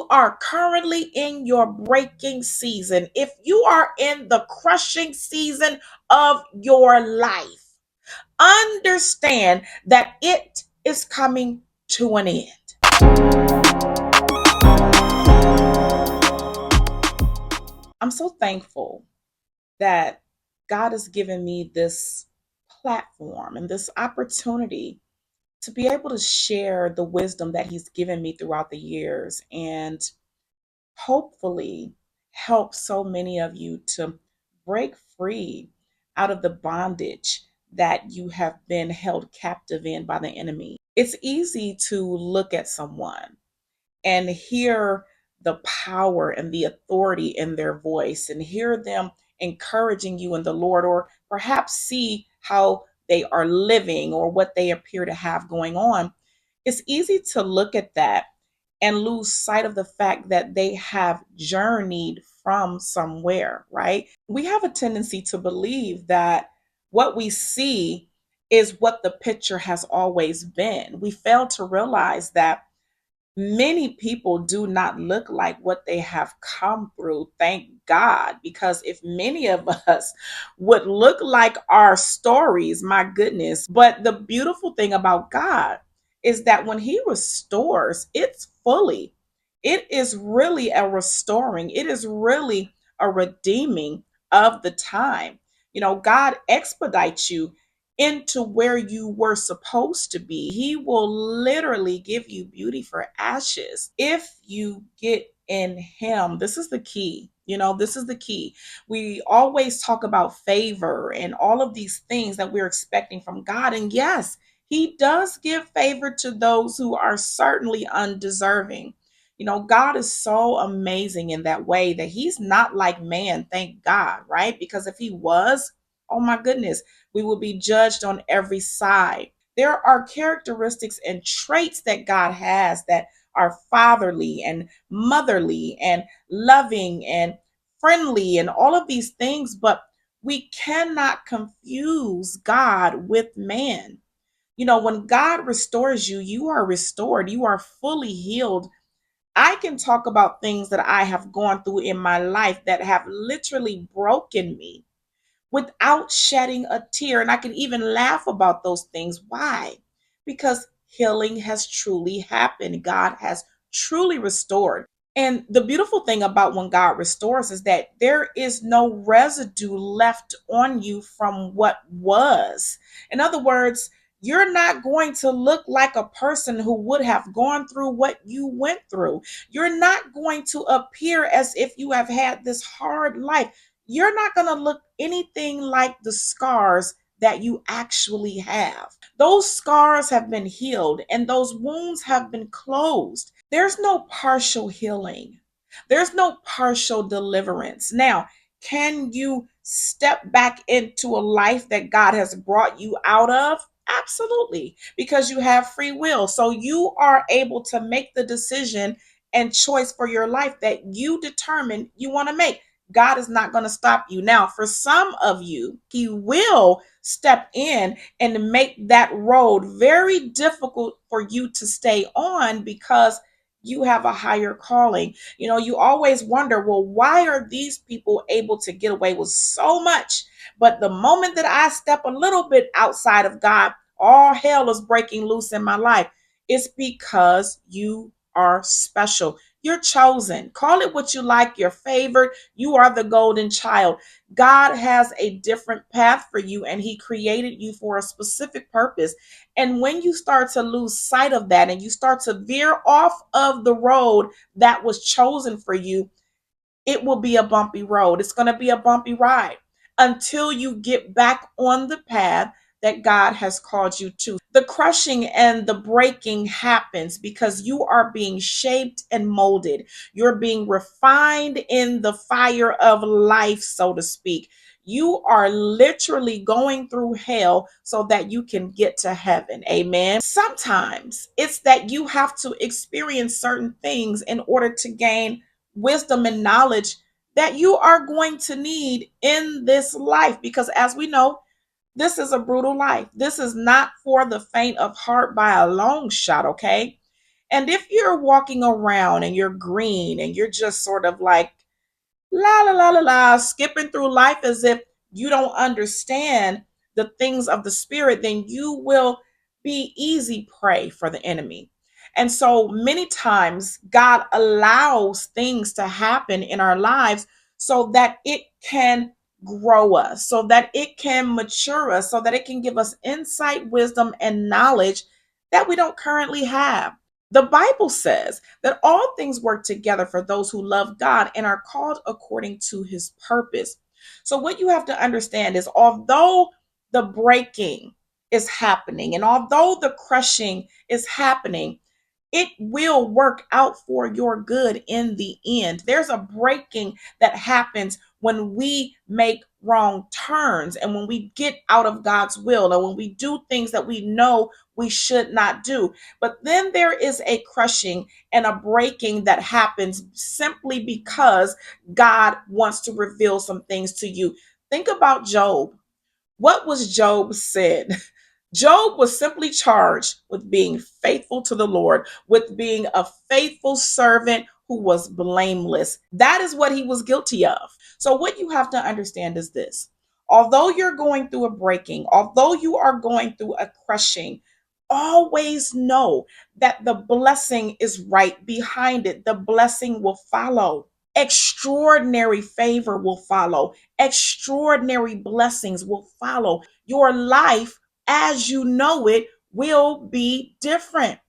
you are currently in your breaking season, if you are in the crushing season of your life, understand that it is coming to an end. I'm so thankful that God has given me this platform and this opportunity to be able to share the wisdom that He's given me throughout the years and hopefully help so many of you to break free out of the bondage that you have been held captive in by the enemy. It's easy to look at someone and hear the power and the authority in their voice and hear them encouraging you in the Lord, or perhaps see how they are living or what they appear to have going on. It's easy to look at that and lose sight of the fact that they have journeyed from somewhere, right? We have a tendency to believe that what we see is what the picture has always been. We fail to realize that many people do not look like what they have come through. Thank God, because if many of us would look like our stories, my goodness. But the beautiful thing about God is that when He restores, it's fully. It is really a restoring, it is really a redeeming of the time. God expedites you into where you were supposed to be. He will literally give you beauty for ashes if you get in Him. This is the key. This is the key. We always talk about favor and all of these things that we're expecting from God. And yes, He does give favor to those who are certainly undeserving. God is so amazing in that way that He's not like man, thank God, right? Because if He was, oh my goodness, we will be judged on every side. There are characteristics and traits that God has that are fatherly and motherly and loving and friendly and all of these things, but we cannot confuse God with man. When God restores you, you are restored, you are fully healed. I can talk about things that I have gone through in my life that have literally broken me without shedding a tear. And I can even laugh about those things. Why? Because healing has truly happened. God has truly restored. And the beautiful thing about when God restores is that there is no residue left on you from what was. In other words, you're not going to look like a person who would have gone through what you went through. You're not going to appear as if you have had this hard life. You're not going to look anything like the scars that you actually have. Those scars have been healed and those wounds have been closed. There's no partial healing, there's no partial deliverance. Now, can you step back into a life that God has brought you out of? Absolutely, because you have free will. So you are able to make the decision and choice for your life that you determine you want to make. God is not going to stop you. Now, for some of you, He will step in and make that road very difficult for you to stay on because you have a higher calling. You always wonder, well, why are these people able to get away with so much? But the moment that I step a little bit outside of God, all hell is breaking loose in my life. It's because you are special. You're chosen. Call it what you like, your favorite. You are the golden child. God has a different path for you, and He created you for a specific purpose. And when you start to lose sight of that and you start to veer off of the road that was chosen for you, it will be a bumpy road. It's going to be a bumpy ride until you get back on the path that God has called you to. The crushing and the breaking happens because you are being shaped and molded. You're being refined in the fire of life, so to speak. You are literally going through hell so that you can get to heaven. Amen. Sometimes it's that you have to experience certain things in order to gain wisdom and knowledge that you are going to need in this life. Because as we know, this is a brutal life. This is not for the faint of heart by a long shot, okay? And if you're walking around and you're green and you're just sort of like la la la la la, skipping through life as if you don't understand the things of the spirit, then you will be easy prey for the enemy. And so many times God allows things to happen in our lives so that it can grow us, so that it can mature us, so that it can give us insight, wisdom, and knowledge that we don't currently have. The Bible says that all things work together for those who love God and are called according to his purpose. So, what you have to understand is although the breaking is happening and although the crushing is happening, it will work out for your good in the end. There's a breaking that happens when we make wrong turns and when we get out of God's will and when we do things that we know we should not do. But then there is a crushing and a breaking that happens simply because God wants to reveal some things to you. Think about Job. What was Job said? Job was simply charged with being faithful to the Lord, with being a faithful servant who was blameless. That is what he was guilty of. So, what you have to understand is this: although you're going through a breaking, although you are going through a crushing, always know that the blessing is right behind it. The blessing will follow. Extraordinary favor will follow. Extraordinary blessings will follow. Your life, as you know it, will be different.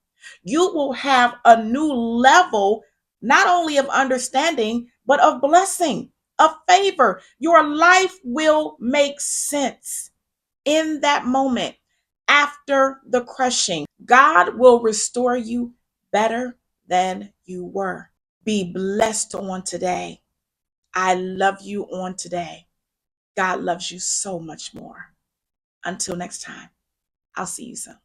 You will have a new level, not only of understanding, but of blessing, of favor. Your life will make sense in that moment after the crushing. God will restore you better than you were. Be blessed on today. I love you on today. God loves you so much more. Until next time, I'll see you soon.